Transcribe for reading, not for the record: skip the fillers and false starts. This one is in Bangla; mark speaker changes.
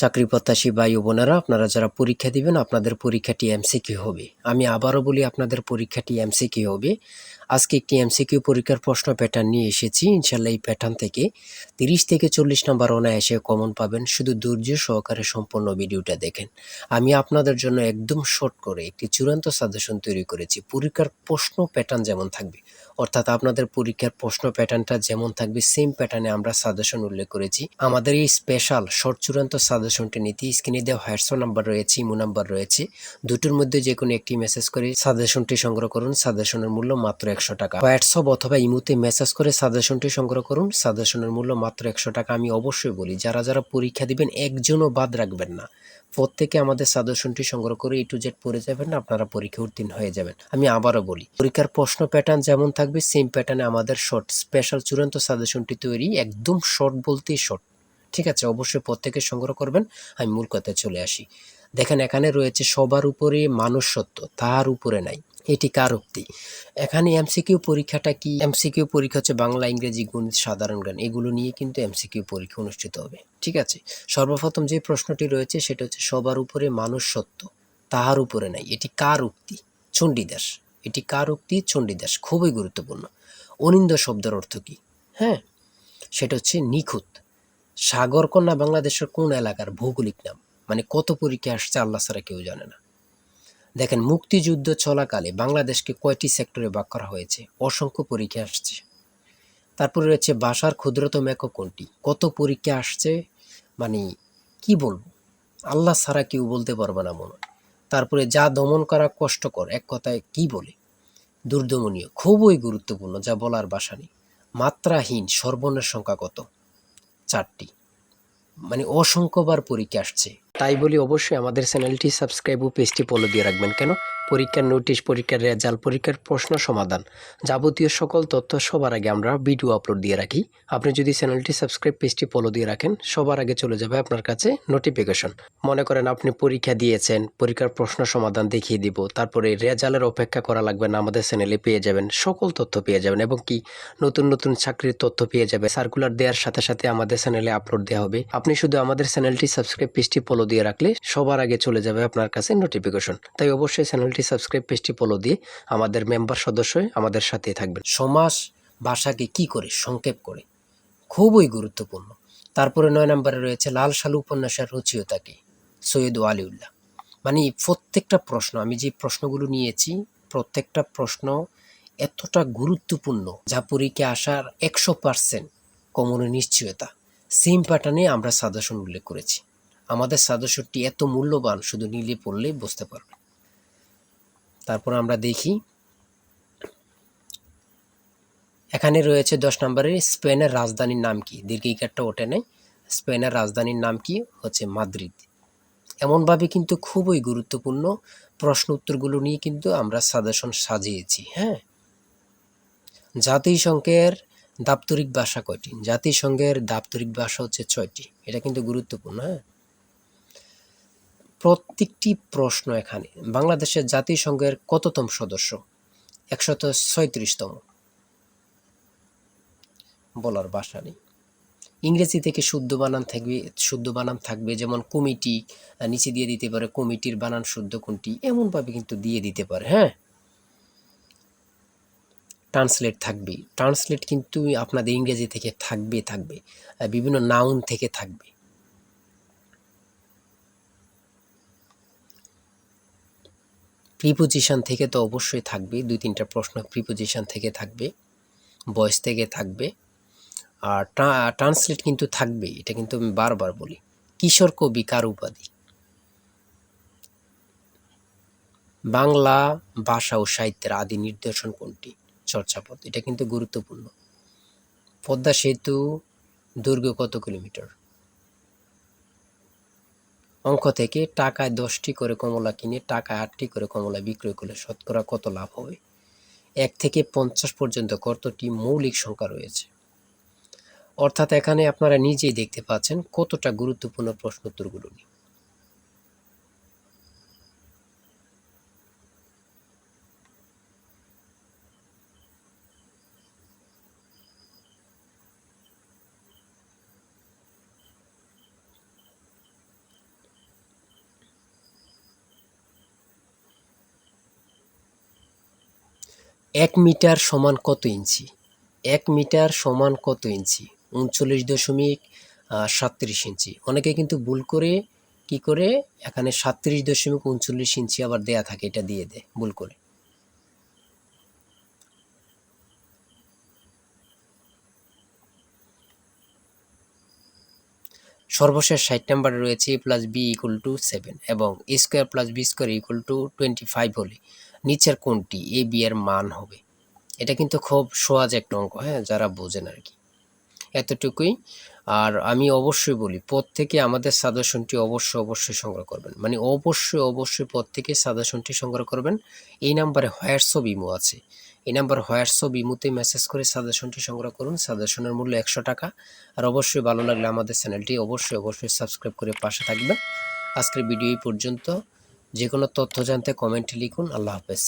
Speaker 1: চাকরি প্রত্যাশী ভাই ও বোনেরা, আপনারা যারা পরীক্ষা দিবেন আপনাদের পরীক্ষাটি এমসিকিউ হবে। আমি আবারও বলি, আপনাদের পরীক্ষাটি এমসিকিউ হবে। আজকে একটি এমসিকিউ পরীক্ষার প্রশ্ন প্যাটার্ন নিয়ে এসেছি। ইনশাল্লাহ এই প্যাটার্ন থেকে 30 থেকে 40 নম্বর অনায়াসে কমন পাবেন। শুধু ধৈর্য সহকারে সম্পূর্ণ ভিডিওটা দেখেন। আমি আপনাদের জন্য একদম শর্ট করে একটি চূড়ান্ত সাজেশন তৈরি করেছি। পরীক্ষার প্রশ্ন প্যাটার্ন যেমন থাকবে, অর্থাৎ আপনাদের পরীক্ষার প্রশ্ন প্যাটার্নটা যেমন থাকবে সেম প্যাটার্নে আমরা সাজেশন উল্লেখ করেছি। আমাদের এই স্পেশাল শর্ট চূড়ান্ত সাজেশনটি নিতে স্ক্রিনে দেওয়া হোয়াটসঅ্যাপ নাম্বার রয়েছে, ইমো নাম্বার রয়েছে। দুটোর মধ্যে যে কোনো একটি মেসেজ করে সাজেশনটি সংগ্রহ করুন। সাজেশনের মূল্য মাত্র 100 টাকা। হোয়াটসঅ্যাপ অথবা ইমোতে মেসেজ করে সাজেশনটি সংগ্রহ করুন। সাজেশনের মূল্য মাত্র 100 টাকা। আমি অবশ্যই বলি, যারা যারা পরীক্ষা দিবেন একজনও বাদ রাখবেন না। প্রত্যেকে আমাদের সাজেশনটি সংগ্রহ করে A to Z পড়ে যাবেন, আপনারা পরীক্ষা উত্তীর্ণ হয়ে যাবেন। আমি আবারও বলি, পরীক্ষার প্রশ্ন প্যাটার্ন যেমন থাকবে সেম প্যাটার্নে আমাদের শর্ট স্পেশাল চূড়ান্ত সাজেশনটি তৈরি। একদম শর্ট বলতেই শর্ট, ঠিক আছে? অবশ্যই প্রত্যেকে সংগ্রহ করবেন। আমি মূল কথায় চলে আসি। দেখেন, এখানে রয়েছে সবার উপরে মানুষ সত্য, তার উপরে নাই। এটি কার উক্তি? এখানে এমসিকিউ পরীক্ষাটা কি? এমসিকিউ পরীক্ষা হচ্ছে বাংলা, ইংরেজি, গণিত, সাধারণ জ্ঞান, এগুলো নিয়ে কিন্তু এমসিকিউ পরীক্ষা অনুষ্ঠিত হবে, ঠিক আছে? সর্বপ্রথম যে প্রশ্নটি রয়েছে সেটা হচ্ছে সবার উপরে মানুষ সত্য, তাহার উপরে নাই। এটি কার উক্তি? চণ্ডীদাস। এটি কার উক্তি? চণ্ডীদাস। খুবই গুরুত্বপূর্ণ। অনিন্দ্য শব্দের অর্থ কি? হ্যাঁ, সেটা হচ্ছে নিখুঁত। সাগরকন্যা বাংলাদেশের কোন এলাকার ভৌগোলিক নাম? মানে কত পরীক্ষা আসছে আল্লাহ ছাড়া কেউ জানে না। দেখেন, মুক্তিযুদ্ধ চলাকালে বাংলাদেশকে কয়টি সেক্টরে ভাগ করা হয়েছে? অসংখ্য পরীক্ষা আসছে। তারপরে রয়েছে ভাষার ক্ষুদ্রতম একক কোনটি? কত পরীক্ষা আসছে, মানে কি বলবো, আল্লাহ ছাড়া কেউ বলতে পারবে না মনে হয়। তারপরে যা দমন করা কষ্টকর, এক কথায় কি বলে? দুর্দমনীয়। খুবই গুরুত্বপূর্ণ, যা বলার ভাষা নেই। মাত্রাহীন সর্বর্ণের সংখ্যা কত? 4টি। মানে অসংখ্যবার পরীক্ষা আসছে। তাই বলি অবশ্যই আমাদের চ্যানেলটি সাবস্ক্রাইব ও পেজটি ফলো দিয়ে রাখবেন। কেন? পরীক্ষার নোটিশ, পরীক্ষার রেজাল্ট, পরীক্ষার প্রশ্ন সমাধান, যাবতীয় সকল তথ্য সবার আগে আমরা ভিডিও আপলোড দিয়ে রাখি। আপনি যদি চ্যানেলটি সাবস্ক্রাইব, পেজটি ফলো দিয়ে রাখেন, সবার আগে চলে যাবে আপনার কাছে নোটিফিকেশন। মনে করেন আপনি পরীক্ষা দিয়েছেন, পরীক্ষার প্রশ্ন সমাধান দেখিয়ে দিব, তারপরে রেজাল্টের অপেক্ষা করা লাগবে না, আমাদের চ্যানেলে পেয়ে যাবেন, সকল তথ্য পেয়ে যাবেন। এবং কি, নতুন নতুন চাকরির তথ্য পেয়ে যাবে। সার্কুলার দেওয়ার সাথে সাথে আমাদের চ্যানেলে আপলোড দেওয়া হবে। আপনি শুধু আমাদের চ্যানেলটি সাবস্ক্রাইব, পেজটি ফলো দিয়ে রাখলে সবার আগে চলে যাবে আপনার কাছে নোটিফিকেশন। তাই অবশ্যই চ্যানেলটি সাবস্ক্রাইব, পেজটি ফলো দিয়ে আমাদের মেম্বার সদস্য হয়ে আমাদের সাথেই থাকবেন। সমাস ভাষাকে কি করে সংক্ষেপ করে? খুবই গুরুত্বপূর্ণ। তারপরে 9 নম্বরে রয়েছে লাল সালু উপন্যাসের রচয়িতা কে? সৈয়দ ওয়ালিউল্লাহ। মানে প্রত্যেকটা প্রশ্ন, আমি যে প্রশ্নগুলো নিয়েছি, প্রত্যেকটা প্রশ্ন এতটা গুরুত্বপূর্ণ যা পরীক্ষা আসার 100% কমনের নিশ্চয়তা। সেম প্যাটার্নে আমরা সাজেশন উল্লেখ করেছি। আমাদের সাজেশনটি এত মূল্যবান, শুধু নিলে পড়লেই বুঝতে পারবেন। তারপর আমরা দেখি, এখানে রয়েছে 10 নম্বরে স্পেনের রাজধানীর নাম কি? দীর্ঘিকারটা ওঠে নাই। স্পেনের রাজধানীর নাম কি? হচ্ছে মাদ্রিদ। এমনভাবে কিন্তু খুবই গুরুত্বপূর্ণ প্রশ্ন উত্তরগুলো নিয়ে কিন্তু আমরা সাজেশন সাজিয়েছি। হ্যাঁ, জাতিসংঘের দাপ্তরিক ভাষা কয়টি? জাতিসংঘের দাপ্তরিক ভাষা হচ্ছে 6টি। এটা কিন্তু গুরুত্বপূর্ণ। হ্যাঁ, প্রত্যেকটি প্রশ্ন এখানে বাংলাদেশের জাতিসংঘের কততম সদস্য? 136তম। বলার ভাষা নেই। ইংরেজি থেকে শুদ্ধ বানান থাকবে, যেমন কমিটি, নিচে দিয়ে দিতে পারে কমিটির বানান শুদ্ধ কোনটি, এমনভাবে কিন্তু দিয়ে দিতে পারে। হ্যাঁ, ট্রান্সলেট থাকবে। ট্রান্সলেট কিন্তু আপনাদের ইংরেজি থেকে থাকবে, বিভিন্ন নাউন থেকে থাকবে। প্রিপোজিশন থেকে তো অবশ্যই থাকবে, 2-3টা প্রশ্ন প্রিপোজিশন থেকে থাকবে, ভয়েস থেকে থাকবে। আর ট্রান্সলেট কিন্তু থাকবে, এটা কিন্তু আমি বারবার বলি। কিশোর কবি কার উপাধি? বাংলা ভাষা ও সাহিত্যের আদি নিদর্শন কোনটি? চর্যাপদ। এটা কিন্তু গুরুত্বপূর্ণ। পদ্মা সেতু দৈর্ঘ্য কত কিলোমিটার? অঙ্ক থেকে টাকায় 10টি করে কমলা কিনে টাকায় 8টি করে কমলা বিক্রয় করলে শতকরা কত লাভ হবে? 1 থেকে 50 পর্যন্ত কতটি মৌলিক সংখ্যা রয়েছে? অর্থাৎ এখানে আপনারা নিজেই দেখতে পাচ্ছেন কতটা গুরুত্বপূর্ণ প্রশ্ন উত্তরগুলো নিয়ে। 1 মিটার সমান কত ইঞ্চি? 1 মিটার সমান কত ইঞ্চি? 39.37 ইঞ্চি। অনেকে কিন্তু ভুল করে কি করে এখানে 37.39 ইঞ্চি আবার দেয়া থাকে, এটা দিয়ে দেয় ভুল করে। সর্বশেষ 60 নম্বরে রয়েছে a plus b equal to 7 এবং a square plus b square equal to 25 হলে নিচের কোনটি এ বি এর মান হবে? এটা কিন্তু খুব সহজ একটা অঙ্ক, হ্যাঁ, যারা বোঝেন আর কি, এতটুকুই। আর আমি অবশ্যই বলি প্রত্যেকে আমাদের সাজেশনটি অবশ্যই সংগ্রহ করবেন, মানে অবশ্যই প্রত্যেকে সাজেশনটি সংগ্রহ করবেন। এই নাম্বারে হোয়াটসঅ্যাপ ইমো আছে, এই নাম্বার হোয়াটসঅ্যাপ ইমোতে মেসেজ করে সাজেশনটি সংগ্রহ করুন। সাজেশনের মূল্য 100 টাকা। আর অবশ্যই ভালো লাগলে আমাদের চ্যানেলটি অবশ্যই সাবস্ক্রাইব করে পাশে থাকবেন। আজকের ভিডিও এই পর্যন্ত। যে কোনো তথ্য জানতে কমেন্টে লিখুন। আল্লাহ হাফেজ।